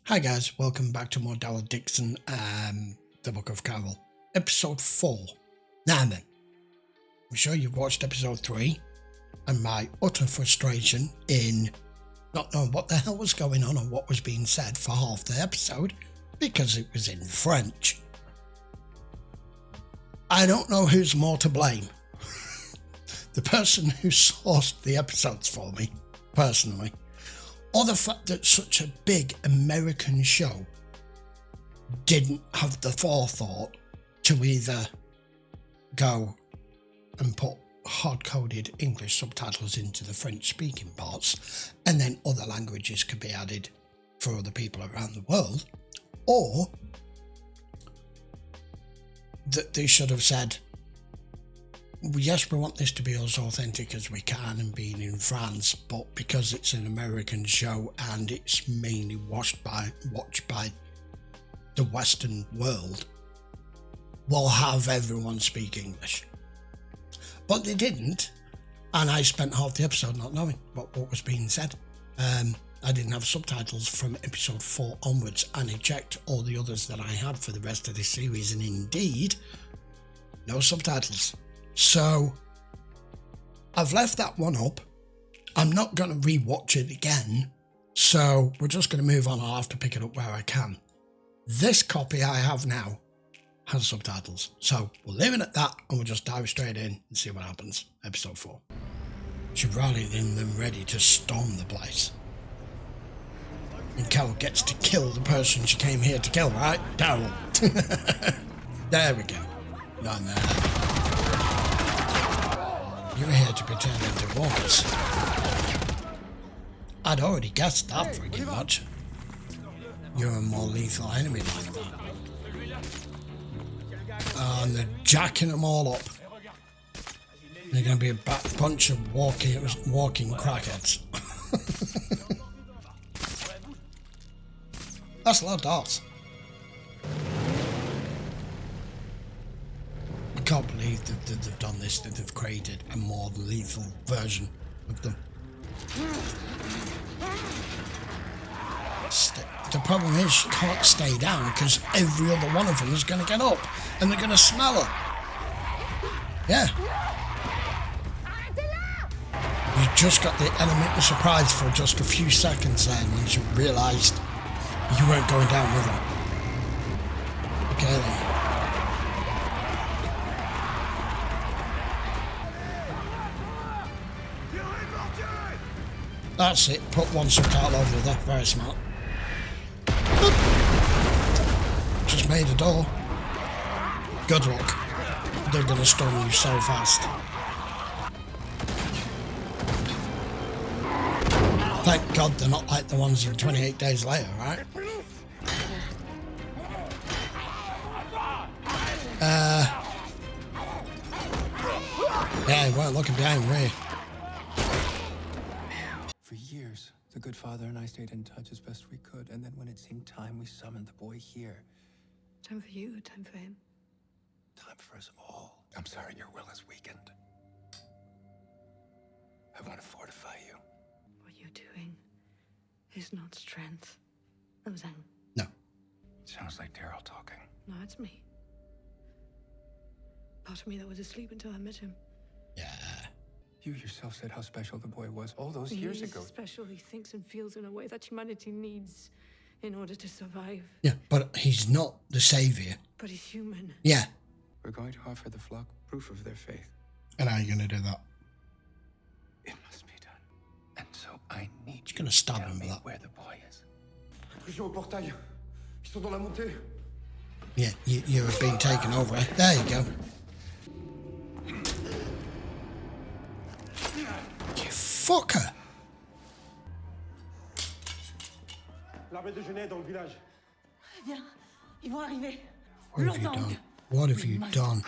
Hi guys, welcome back to more Daryl Dixon, The Book of Carol, episode 4. Now then, I'm sure you've watched episode 3 and my utter frustration in not knowing what the hell was going on or what was being said for half the episode because it was in French. I don't know who's more to blame. The person who sourced the episodes for me, personally, or the fact that such a big American show didn't have the forethought to either go and put hard-coded English subtitles into the French-speaking parts and then other languages could be added for other people around the world, or that they should have said, yes, we want this to be as authentic as we can and being in France, but because it's an American show and it's mainly watched by the Western world, we'll have everyone speak English. But they didn't, and I spent half the episode not knowing what was being said. I didn't have subtitles from episode 4 onwards, and I checked all the others that I had for the rest of this series, and indeed, no subtitles. So I've left that one up. I'm not going to rewatch it again, so we're just going to move on. I'll have to pick it up where I can. This copy I have now has subtitles, so we'll leave it at that and we'll just dive straight in and see what happens. Episode 4. She rallied in them ready to storm the place. And Carol gets to kill the person she came here to kill, right? Daryl. There we go. None there. You're here to be turned into walkers. I'd already guessed that friggin' much. You're a more lethal enemy like that. And they're jacking them all up. They're going to be a bunch of walking crackheads. That's a lot of darts. I can't believe that they've done this, that they've created a more lethal version of them. The problem is she can't stay down because every other one of them is going to get up and they're going to smell her. Yeah. You just got the element of surprise for just a few seconds then and you realised you weren't going down with them. Okay then. That's it, put one subtitle over there, very smart. Just made a door. Good luck. They're gonna stun you so fast. Thank God they're not like the ones in 28 Days Later, right? Yeah, he weren't looking behind me. For years, the good father and I stayed in touch as best we could, and then when it seemed time, we summoned the boy here. Time for you, time for him. Time for us all. I'm sorry your will is weakened. I want to fortify you. What you're doing is not strength. No, Zhang. No. Sounds like Daryl talking. No, it's me. Part of me that was asleep until I met him. Yeah. You yourself said how special the boy was all those years ago. He's special. He thinks and feels in a way that humanity needs in order to survive. Yeah, but he's not the saviour. But he's human. Yeah. We're going to offer the flock proof of their faith. And how are you going to do that? It must be done. And so I need She's going to stab tell him me with that. where the boy is. Intrusion au portail. Ils sont dans la montée. Yeah, you have been taken over. There you go. You fucker. L'armée de Genet est dans le village. Viens, ils vont arriver. What have you done? What have you done?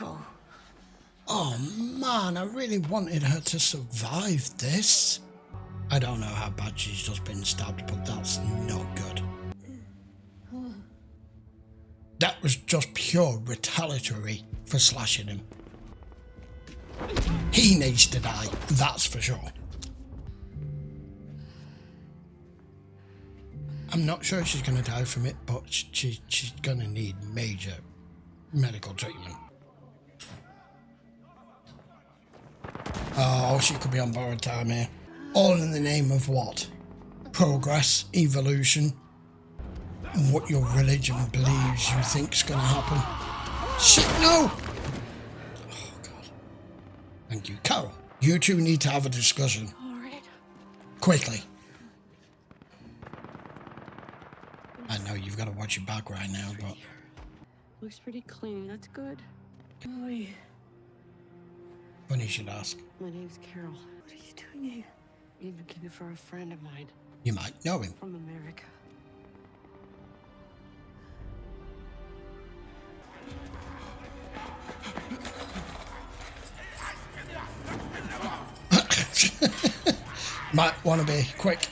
Oh man, I really wanted her to survive this. I don't know how bad she's just been stabbed, but that's not good. That was just pure retaliatory for slashing him. He needs to die, that's for sure. I'm not sure she's going to die from it, but she's going to need major medical treatment. Oh, she could be on borrowed time here. All in the name of what? Progress, evolution, and what your religion believes you think's going to happen. Shit, no! Oh, God. Thank you. Carol, you two need to have a discussion. All right. Quickly. I know you've got to watch your back right now, but... Looks pretty clean. That's good. Boy. Funny you should ask. My name's Carol. What are you doing here? I'm looking for a friend of mine You might know him. from America. Might want to be quick.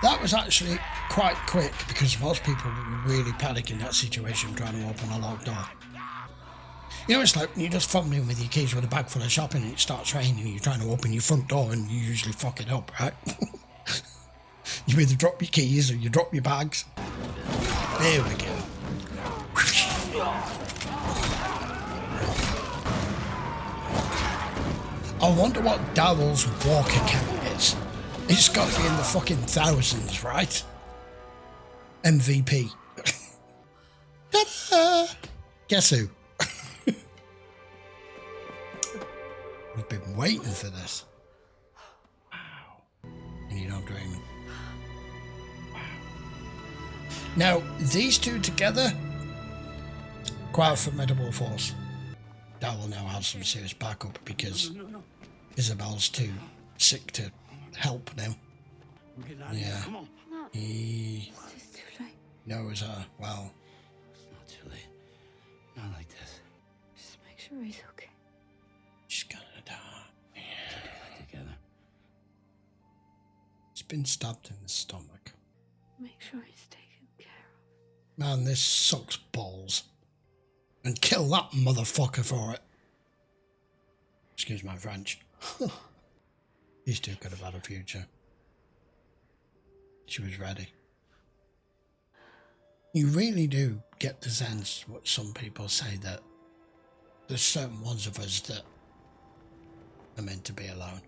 That was actually quite quick because most people were really panic in that situation trying to open a locked door. You know, it's like when you're just fumbling with your keys with a bag full of shopping and it starts raining and you're trying to open your front door and you usually fuck it up, right? You either drop your keys or you drop your bags. There we go. I wonder what Daryl's walker count is. It's got to be in the fucking thousands, right? MVP. Ta-da! Guess who? We've been waiting for this. Wow. And you're not dreaming. Wow. Now, these two together, quite a formidable force. Daryl now has some serious backup because Isabel's too sick to help now. Yeah. He It's too late. knows her well. It's not too late. Not like this. Just make sure he's okay. She's gonna die. Together. He's been stabbed in the stomach. Make sure he's taken care of. Man, this sucks balls. And kill that motherfucker for it. Excuse my French. These two could have had a future. She was ready. You really do get the sense what some people say, that there's certain ones of us that are meant to be alone.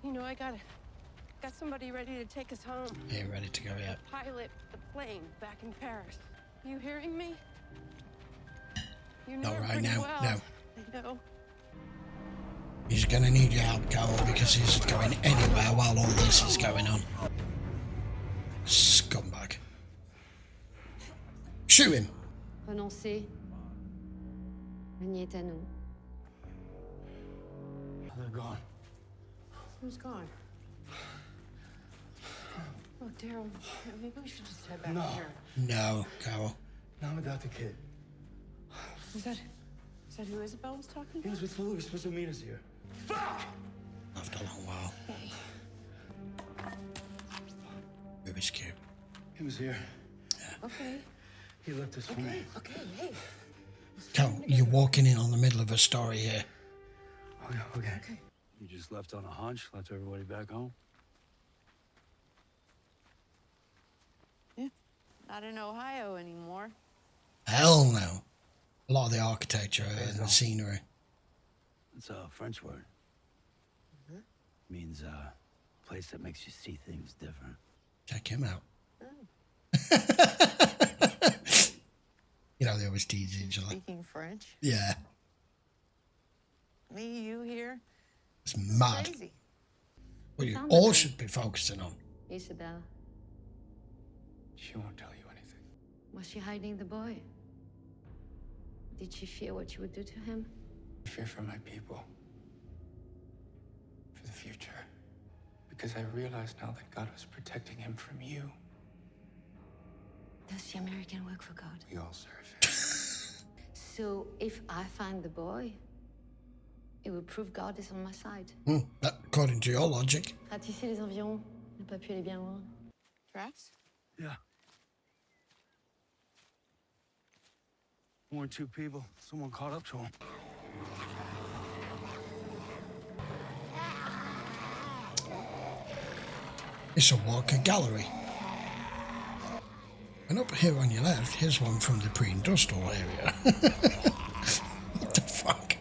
You know, I got somebody ready to take us home. Are you ready to go yet? Pilot the plane back in Paris. You hearing me? You Not know her right pretty now, well. no. I know. He's gonna need your help, Carol, because he's going anywhere while all this is going on. Scumbag. Shoot him! Renoncer. Renier est à nous. They're gone. Who's gone? Oh, Daryl, maybe we should just head back here. No, Carol. Not without the kid. Is that who Isabel was talking He about? was with Lou. He was supposed to meet us here. Fuck! After a long while. Rubik's Cube. He was here. Okay. He left us for me. Okay, hey. Carol, you're walking in on the middle of a story here. Okay. You just left on a hunch, left everybody back home? Not in Ohio anymore. Hell no. A lot of the architecture and the scenery. It's a French word. Means place that makes you see things different. Check him out. You know, they always tease each other. Speaking French. Yeah, Me, you here. it's mad. Crazy. What you Sound all like- should be focusing on. Isabel, She won't tell you anything. was she hiding the boy? Did she fear what you would do to him? I fear for my people. For the future. Because I realize now that God was protecting him from you. Does the American work for God? We all serve him. So if I find the boy, it will prove God is on my side. That, according to your logic. Ratisser les environs, ne pas pu aller bien loin. Tracks? Yeah. More than two people. Someone caught up to him. It's a Walker gallery. And up here on your left, here's one from the pre-industrial area. What the fuck?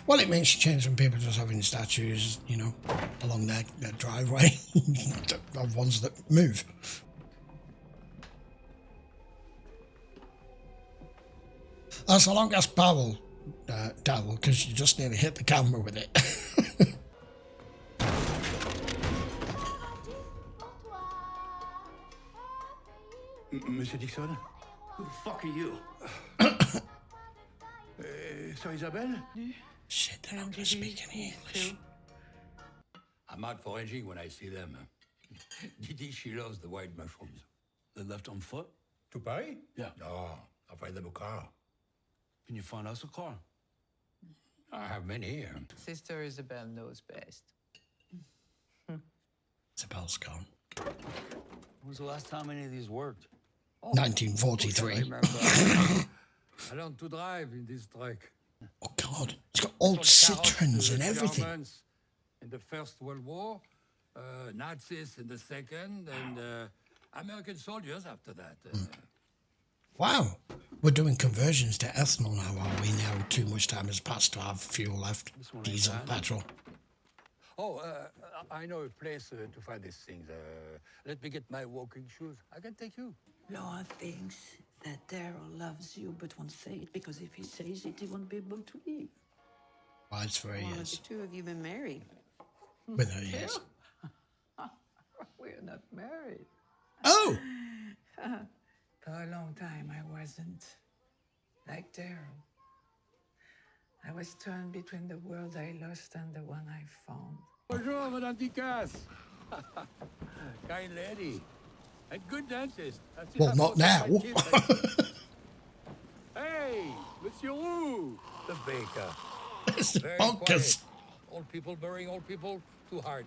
Well, it makes a change from people just having statues, you know, along their driveway. Of ones that move. That's a long ass barrel, Daryl, because you just nearly hit the camera with it. Monsieur Dixon? Who the fuck are you? So Isabelle? Shit, they're not going to speak any English. I'm out foraging when I see them. Didi, she loves the white mushrooms. They left on foot? To Paris? Yeah. No, I'll find them a car. Can you find us a car? I have many here. Sister Isabel knows best. Isabel's gone. When was the last time any of these worked? 1943. I learned to drive in this truck. Oh God, it's got old Citroens and everything. Germans in the First World War, Nazis in the Second, and American soldiers after that. Wow, we're doing conversions to ethanol now, are we? Now too much time has passed to have fuel left. Diesel, petrol. Oh, I know a place to find these things. Let me get my walking shoes. I can take you. Laura thinks that Daryl loves you but won't say it because if he says it, he won't be able to leave. Wise for How long have years. the two of you been married? With her years. We're not married. Oh! For a long time, I wasn't like Daryl. I was torn between the world I lost and the one I found. Bonjour, Madame Dicasse. Kind lady. And good dentist. Well, not now. Hey, Monsieur Roux, the baker. It's Very bonkers. quiet. Old people burying old people too hard.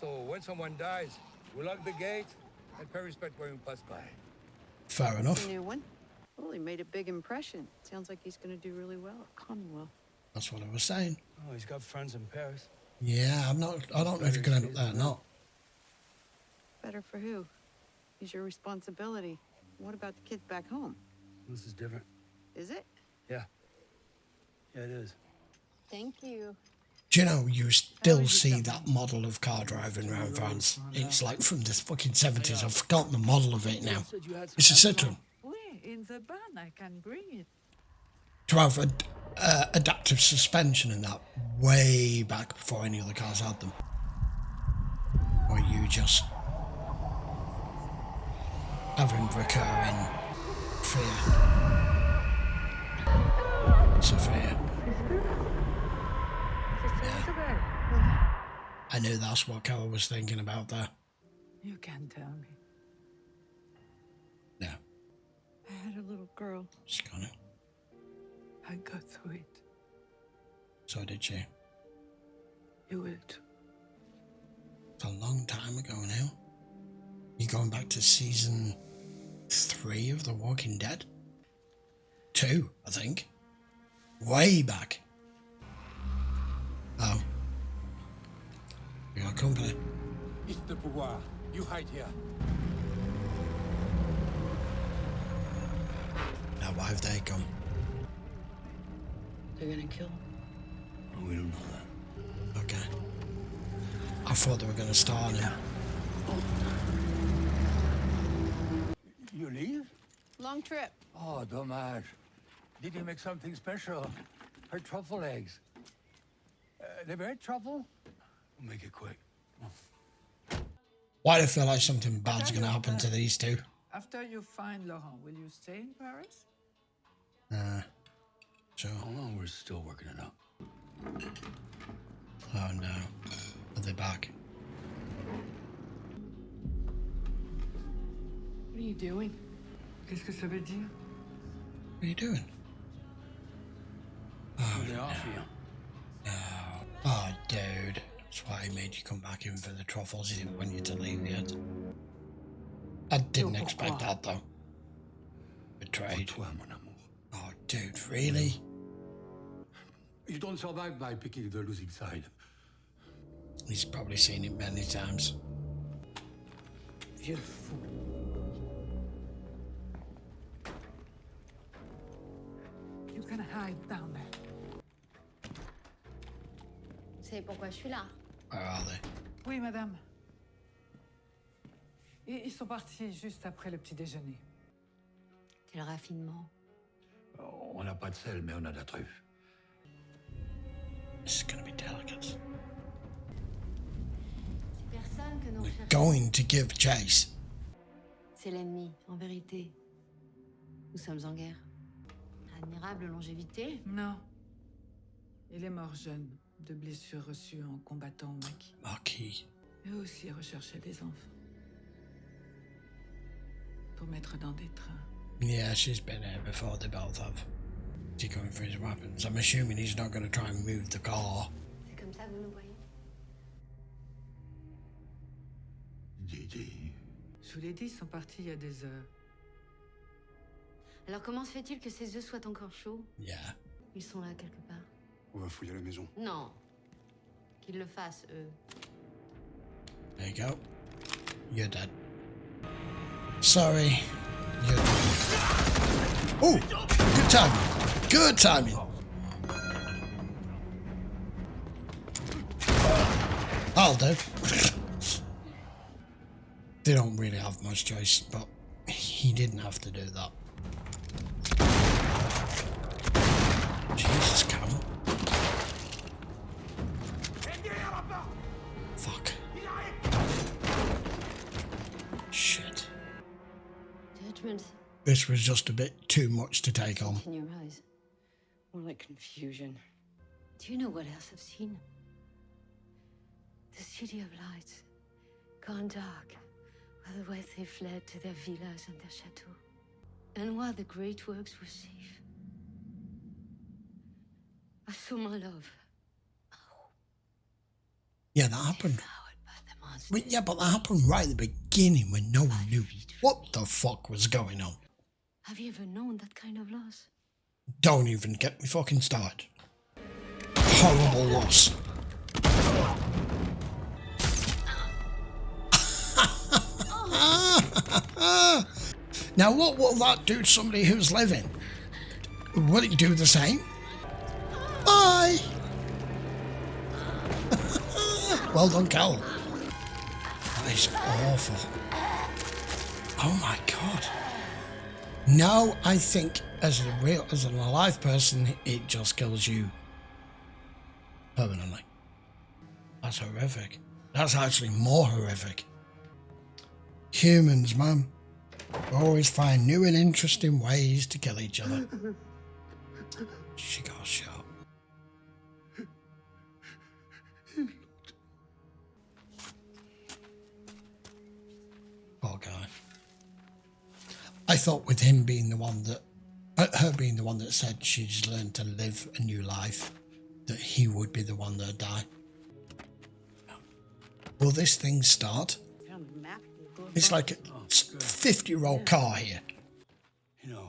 So when someone dies, we lock the gate and pay respect when we pass by. Fair enough. A new one? Well, he made a big impression. Sounds like he's going to do really well at Commonwealth. That's what I was saying. Oh, he's got friends in Paris. Yeah, I don't know if you're going to end up there or not. Better for who? He's your responsibility. What about the kids back home? This is different. Is it? Yeah. Yeah, it is. Thank you. Do you know, you still see that model of car driving around France? It's like from the fucking 70s. I've forgotten the model of it now. It's a Citroen. Oui, in the barn, I can bring it. To have adaptive suspension and that way back before any other cars had them. Or you just having recurring fear. Sophia. I knew that's what Carol was thinking about there. You can tell me. No, I had a little girl. she's gone. I got through it. So did she. You will too. It's a long time ago now. You going back to season 3 of The Walking Dead? 2, I think. Way back. Oh. We got company. It's the pouvoir. You hide here. Now why have they come? They're gonna kill him. Oh, we don't know that. Okay. I thought they were going to star him. You leave? Long trip. Oh, dommage. Did you make something special? Her truffle eggs. Never had truffle? We'll make it quick. Why do I feel like something bad's going to happen to these two? After you find Laurent, will you stay in Paris? Sure. Oh, no, we're still working it out. Oh no. Are they back? What are you doing? Qu'est-ce que ça veut dire? What are you doing? Oh, They offer you. no. Oh, dude. That's why he made you come back in for the truffles. He didn't want you to leave yet. I didn't expect that, though. Betrayed. Toi, mon amour. Dude, really? You don't survive by picking the losing side. He's probably seen it many times. Vieux fou. You can hide down there. Vous savez pourquoi je suis là? Where are they? Oui, madame. Ils sont partis juste après le petit déjeuner. Quel raffinement. On n'a pas de sel, mais on a de la truffe. This is gonna be delicate. C'est personne que nous They're recherchons. going to give chase. C'est l'ennemi, en vérité. Nous sommes en guerre. Admirable longévité. Non. Il est mort jeune, de blessures reçues en combattant au maquis. Marquis. Eux aussi recherchaient des enfants. Pour mettre dans des trains. Yeah, she's been here before, they both have. Is he going for his weapons? I'm assuming he's not going to try and move the car. C'est comme ça que vous nous voyez. Je vous l'ai dit, ils sont partis il y a des heures. Alors comment se fait-il que ces œufs soient encore chauds? Yeah. Ils sont là quelque part. On va fouiller la maison. Non. Qu'ils le fassent, eux. There you go. You're dead. Sorry. You're dead. Oh! Good timing. Good timing. I'll do. They don't really have much choice, but he didn't have to do that. Jesus, Cam. Fuck. Shit. Judgment. This was just a bit too much to take on. In your eyes. More like confusion. Do you know what else I've seen? The city of lights, gone dark, while the wealthy fled to their villas and their chateaux. And while the great works were safe, I saw my love. Yeah, that happened. Devoured by the monster. But yeah, but that happened right at the beginning when no one knew what the fuck was going on. Have you ever known that kind of loss? Don't even get me fucking started. Horrible loss. Now what will that do to somebody who's living? Will it do the same? Bye! Well done, Cal. That is awful. Oh my god. No, I think as an alive person, it just kills you permanently. That's horrific. That's actually more horrific. Humans, man, always find new and interesting ways to kill each other. She got shot. Poor guy. I thought with him being the one that, her being the one that said she's learned to live a new life, that he would be the one that died. Will this thing start? Found the map. It's like a 50-year-old car here. You know,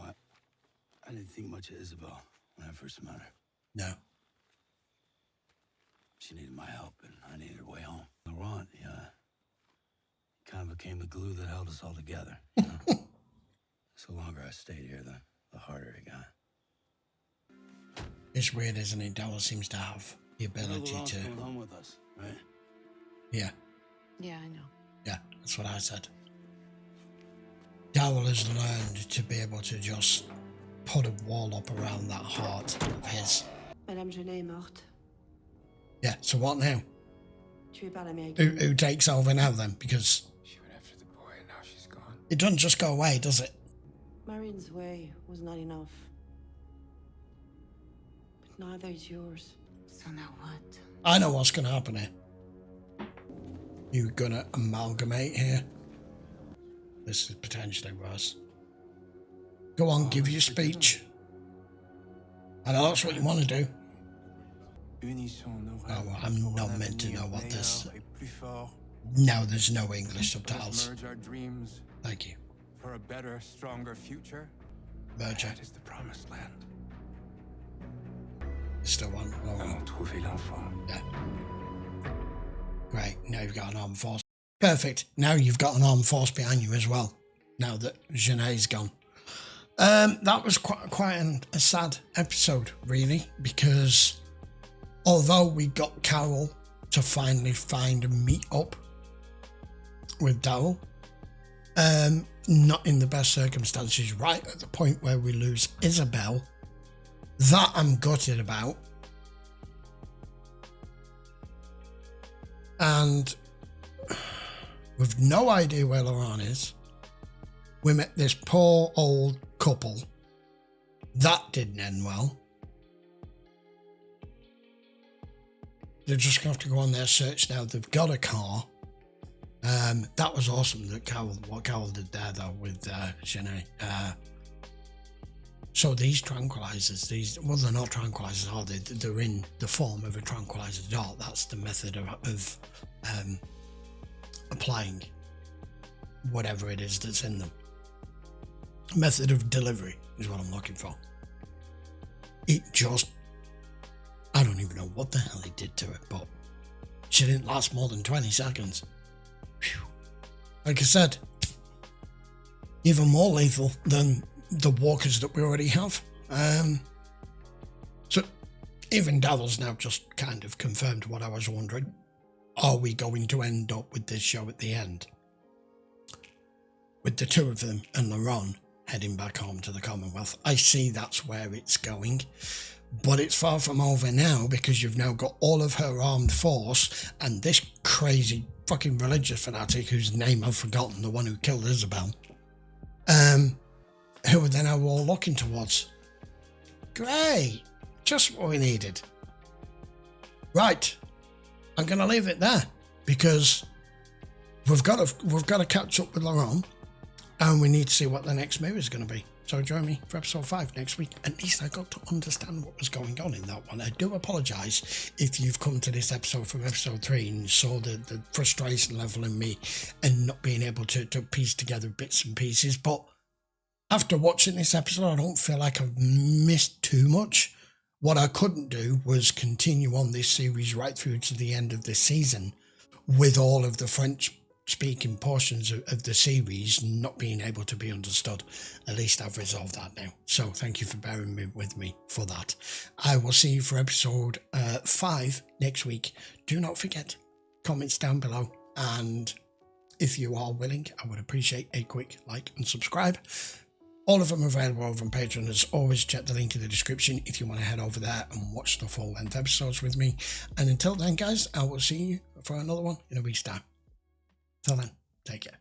I didn't think much of Isabel when I first met her. No. She needed my help, and I needed a way home. Laurent, he kind of became the glue that held us all together. You know? So the longer I stayed here, the harder it got. It's weird, isn't it? Daryl seems to have the ability Laurent's to... coming home with us, right? Yeah, Yeah, I know. yeah, that's what I said. Daryl has learned to be able to just put a wall up around that heart of his. Madame Genet est morte. Yeah, so what now? Tuée par l'Américain. Who takes over now then? Because She went after the boy and now she's gone. it doesn't just go away, does it? Marine's way was not enough. But neither is yours. So now what? I know what's going to happen here. You're going to amalgamate here. This is potentially worse. Go on, give your speech. I know that's what you want to do. Oh, well, I'm not meant to know what this... No, there's no English subtitles. Merge our dreams Thank you. for a better, stronger future. Merger. That is the promised land. Still one. Allons trouver l'enfant. Yeah. Great. Now you've got an armed force. Perfect. Now you've got an armed force behind you as well. Now that Genet's gone. That was quite a sad episode, really, because although we got Carol to finally find and meet up with Daryl, not in the best circumstances, right at the point where we lose Isabel, that I'm gutted about. And with no idea where Laurent is, we met this poor old couple. That didn't end well. They're just going to have to go on their search now. They've got a car. That was awesome that what Carol did there, though, with Genet. So these tranquilizers, well, they're not tranquilizers, are they? They're in the form of a tranquilizer dart. That's the method of applying whatever it is that's in them. Method of delivery is what I'm looking for. It just, I don't even know what the hell he did to it, but she didn't last more than 20 seconds. Whew. Like I said, even more lethal than the walkers that we already have. So even Daryl's now just kind of confirmed what I was wondering. Are we going to end up with this show at the end with the two of them and Laurent heading back home to the Commonwealth? I see that's where it's going, but it's far from over now, because you've now got all of her armed force and this crazy fucking religious fanatic whose name I've forgotten, the one who killed Isabel, who are then all looking towards. Great, just what we needed. Right, I'm going to leave it there, because we've got to catch up with Laurent, and we need to see what the next movie is going to be. So join me for episode 5 next week. At least I got to understand what was going on in that one. I do apologise if you've come to this episode from episode 3 and saw the frustration level in me and not being able to piece together bits and pieces. But after watching this episode, I don't feel like I've missed too much. What I couldn't do was continue on this series right through to the end of this season with all of the French-speaking portions of the series not being able to be understood. At least I've resolved that now. So thank you for bearing with me for that. I will see you for episode 5 next week. Do not forget, comments down below. And if you are willing, I would appreciate a quick like and subscribe. All of them are available over on Patreon. As always, check the link in the description if you want to head over there and watch the full-length episodes with me. And until then, guys, I will see you for another one in a week's time. Till then, take care.